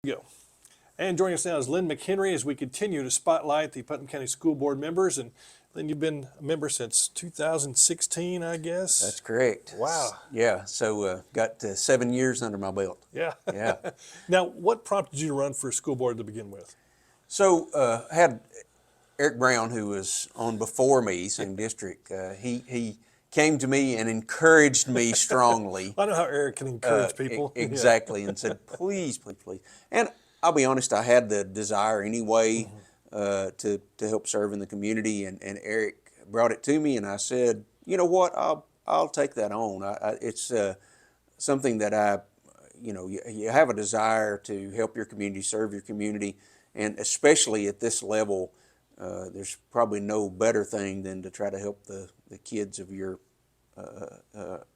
Go. And joining us now is Lynn McHenry as we continue to spotlight the Putnam County School Board members. And Lynn, you've been a member since 2016, I guess. That's correct. Wow. Yeah, so got 7 years under my belt. Yeah. Yeah. Now, what prompted you to run for school board to begin with? So had Eric Brown, who was on before me, same district. He came to me and encouraged me strongly. I know how Eric can encourage people. Exactly, and said, please, please, please. And I'll be honest, I had the desire anyway to help serve in the community, and Eric brought it to me, and I said, you know what, I'll take that on. It's something that you have a desire to help your community, serve your community, and especially at this level, there's probably no better thing than to try to help the kids of your,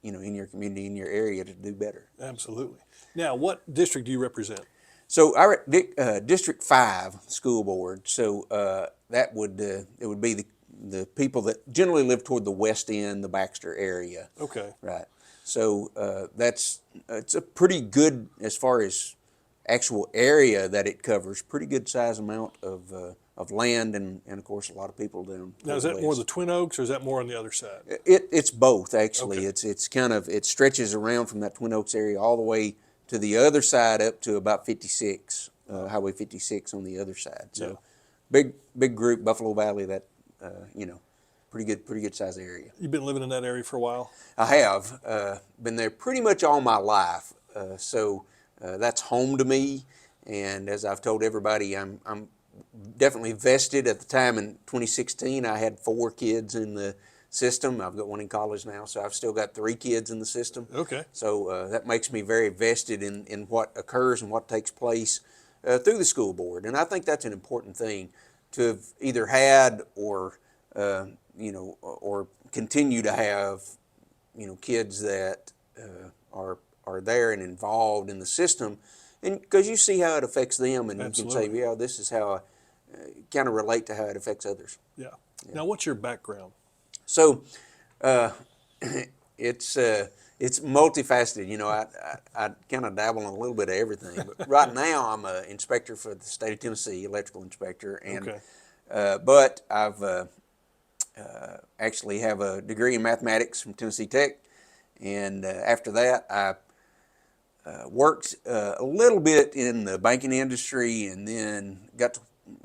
in your community, in your area to do better. Absolutely. Now, what district do you represent? So our District 5 School Board, so that would, it would be the people that generally live toward the west end, the Baxter area. Okay. Right. So it's a pretty good, as far as actual area that it covers, pretty good size amount of land, and of course a lot of people down. Now, is that more the Twin Oaks, or is that more on the other side? It's both, actually. Okay. It's kind of, it stretches around from that Twin Oaks area all the way to the other side up to about 56, Highway 56 on the other side. So big group, Buffalo Valley, that, pretty good size area. You've been living in that area for a while? I have been there pretty much all my life. So that's home to me. And as I've told everybody, I'm definitely vested. At the time in 2016, I had 4 kids in the system. I've got one in college now, so I've still got 3 kids in the system. Okay. So that makes me very vested in what occurs and what takes place through the school board. And I think that's an important thing to have either had or, or continue to have, kids that are there and involved in the system. And because you see how it affects them, and Absolutely. you can say, yeah, this is how I kind of relate to how it affects others. Yeah. Now, what's your background? So it's multifaceted. I kind of dabble in a little bit of everything. But right now, I'm an inspector for the state of Tennessee, electrical inspector. And Okay. but I've actually have a degree in mathematics from Tennessee Tech. And after that, I worked a little bit in the banking industry, and then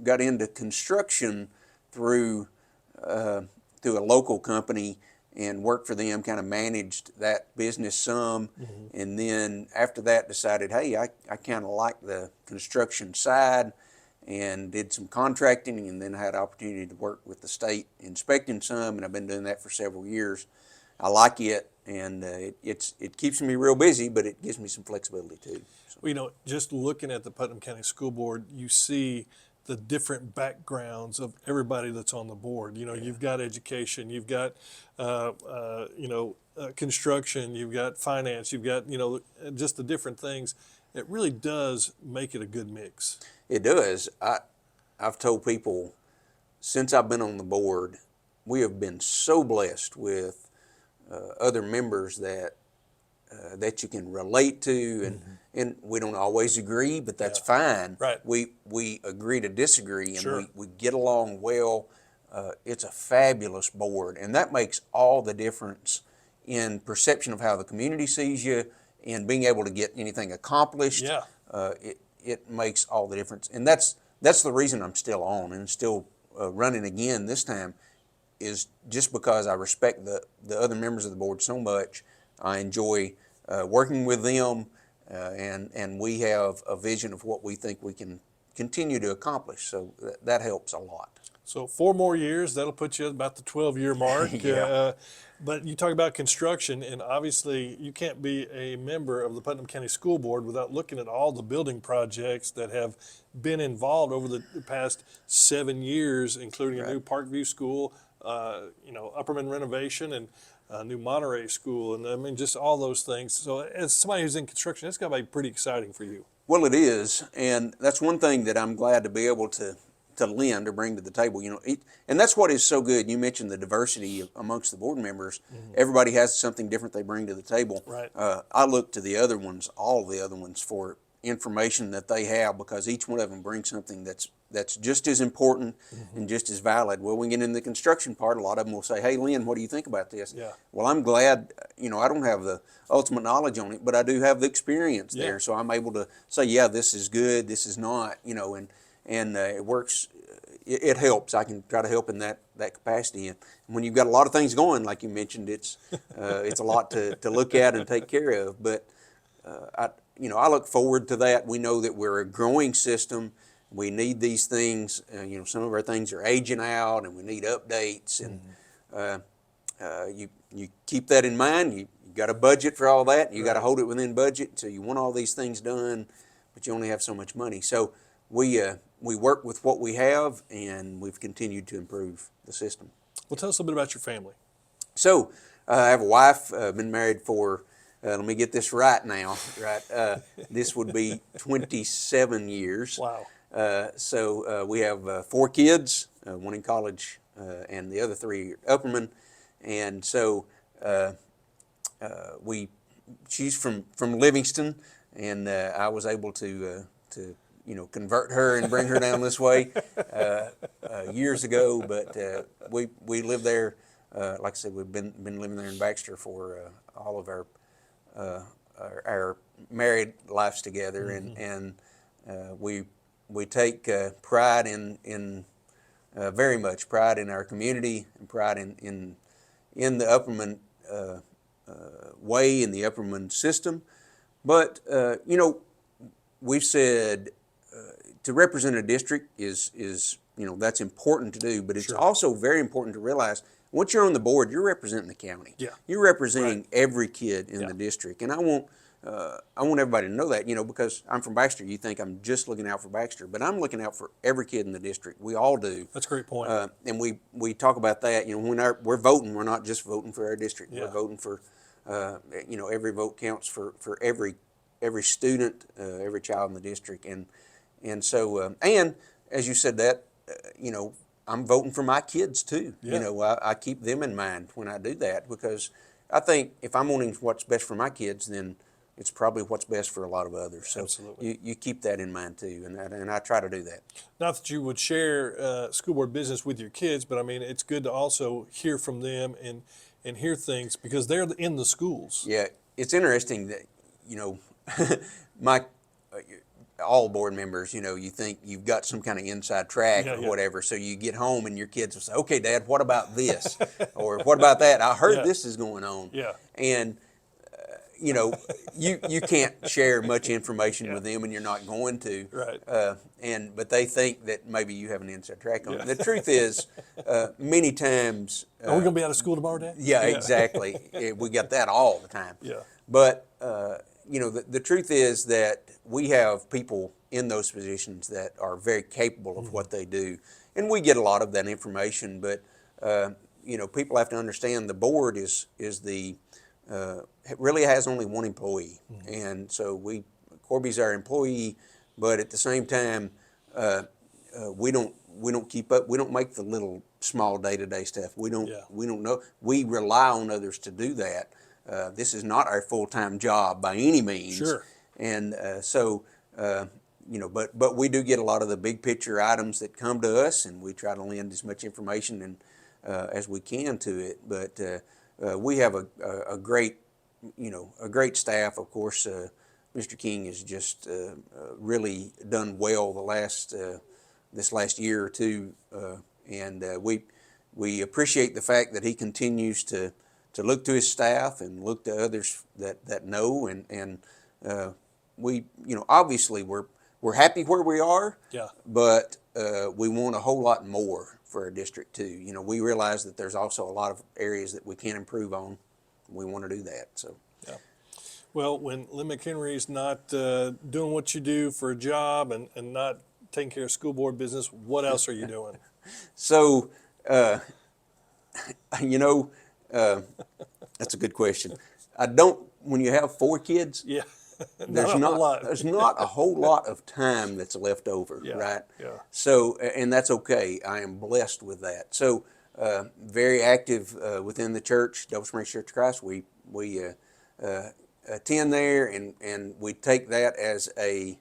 got into construction through a local company and worked for them, kind of managed that business some. And then after that decided, hey, I kind of like the construction side, and did some contracting, and then had an opportunity to work with the state inspecting some, and I've been doing that for several years. I like it, and it keeps me real busy, but it gives me some flexibility too. So. Well, just looking at the Putnam County School Board, you see the different backgrounds of everybody that's on the board. You've got education, you've got, construction, you've got finance, you've got, just the different things. It really does make it a good mix. It does. I've told people since I've been on the board, we have been so blessed with other members that you can relate to, and we don't always agree, but that's fine. Right. We agree to disagree, and Sure. we get along well. It's a fabulous board, and that makes all the difference in perception of how the community sees you and being able to get anything accomplished. Yeah. It makes all the difference, and that's the reason I'm still on and still running again this time, is just because I respect the other members of the board so much. I enjoy working with them, and we have a vision of what we think we can continue to accomplish. So that helps a lot. So 4 more years, that'll put you at about the 12-year mark. Yeah. But you talk about construction, and obviously you can't be a member of the Putnam County School Board without looking at all the building projects that have been involved over the past 7 years, including a new Parkview School, Upperman renovation, and a new Monterey School, and I mean just all those things. So as somebody who's in construction, it's got to be pretty exciting for you. Well, it is, and that's one thing that I'm glad to be able to lend or bring to the table. And that's what is so good. You mentioned the diversity amongst the board members. Everybody has something different they bring to the table. Right. I look to the other ones, all the other ones, for information that they have, because each one of them brings something that's just as important and just as valid. Well, when we get into the construction part, a lot of them will say, "Hey, Lynn, what do you think about this?" Yeah. Well, I'm glad, I don't have the ultimate knowledge on it, but I do have the experience Yeah. there, so I'm able to say, "Yeah, this is good, this is not," and it works. It helps. I can try to help in that capacity. And when you've got a lot of things going, like you mentioned, it's a lot to look at and take care of. But I look forward to that. We know that we're a growing system. We need these things. Some of our things are aging out, and we need updates. And you keep that in mind. You got a budget for all that. You got to hold it within budget. So you want all these things done, but you only have so much money. So we work with what we have, and we've continued to improve the system. Well, tell us a bit about your family. So I have a wife. Been married for, let me get this right now. Right, this would be 27 years. Wow. So we have 4 kids, one in college, and the other 3 Upperman. And so she's from Livingston, and I was able to convert her and bring her down this way years ago. But we live there. Like I said, we've been living there in Baxter for all of our married lives together, and we take pride in very much pride in our community, and pride in the Upperman way, in the Upperman system. But we've said to represent a district is that's important to do, but it's also very important to realize once you're on the board, you're representing the county. Yeah. You're representing every kid in the district, and I want everybody to know that, because I'm from Baxter. You think I'm just looking out for Baxter, but I'm looking out for every kid in the district. We all do. That's a great point. And we talk about that. When we're voting, we're not just voting for our district. Yeah. We're voting for, every vote counts for every student, every child in the district, and so and as you said that, I'm voting for my kids too. Yeah. I keep them in mind when I do that, because I think if I'm wanting what's best for my kids, then it's probably what's best for a lot of others. So Absolutely. you keep that in mind too, and I try to do that. Not that you would share school board business with your kids, but I mean, it's good to also hear from them and hear things, because they're in the schools. Yeah, it's interesting that my all board members, you think you've got some kind of inside track or whatever, so you get home and your kids will say, "Okay, Dad, what about this?" or "What about that? I heard this is going on." Yeah. And you can't share much information with them, and you're not going to. Right. But they think that maybe you have an inside track on it. The truth is, many times. Are we going to be out of school tomorrow, Dad? Yeah, exactly. We got that all the time. Yeah. But the truth is that we have people in those positions that are very capable of what they do, and we get a lot of that information. But people have to understand the board is the it really has only one employee, and so Corby's our employee, but at the same time, we don't keep up. We don't make the little small day-to-day stuff. We don't know. We rely on others to do that. This is not our full-time job by any means. Sure. And but we do get a lot of the big picture items that come to us, and we try to lend as much information as we can to it. But we have a great staff. Of course, Mr. King has just really done well this last year or two, and we appreciate the fact that he continues to look to his staff and look to others that know, and we obviously we're happy where we are, but we want a whole lot more for our district too. We realize that there's also a lot of areas that we can improve on. We want to do that. So. Yeah. Well, when Lynn McHenry is not doing what you do for a job and not taking care of school board business, what else are you doing? So, that's a good question. When you have 4 kids, there's not a whole lot of time that's left over, right? Yeah. So, and that's okay. I am blessed with that. So, very active within the church, Double Springs Church of Christ. We attend there, and we take that as a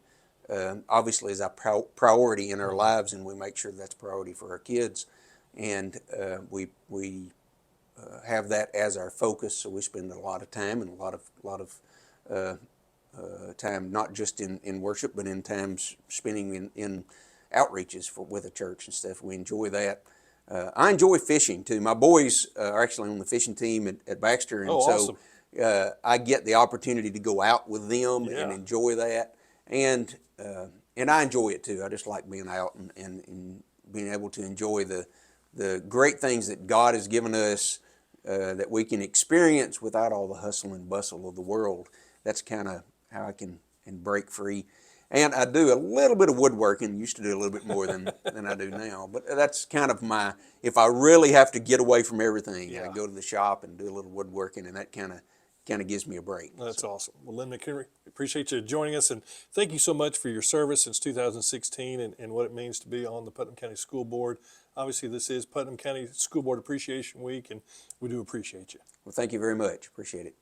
obviously as a priority in our lives, and we make sure that's a priority for our kids, and we have that as our focus. So we spend a lot of time and a lot of time, not just in worship, but in times spending in outreaches with the church and stuff. We enjoy that. I enjoy fishing too. My boys are actually on the fishing team at Baxter, and Oh, awesome. so I get the opportunity to go out with them Yeah. and enjoy that, and I enjoy it too. I just like being out and being able to enjoy the great things that God has given us that we can experience without all the hustle and bustle of the world. That's kind of how I can break free. And I do a little bit of woodworking. Used to do a little bit more than I do now. But that's kind of my, if I really have to get away from everything, Yeah. I go to the shop and do a little woodworking, and that kind of gives me a break. That's awesome. Well, Lynn McHenry, appreciate you joining us, and thank you so much for your service since 2016 and what it means to be on the Putnam County School Board. Obviously, this is Putnam County School Board Appreciation Week, and we do appreciate you. Well, thank you very much. Appreciate it.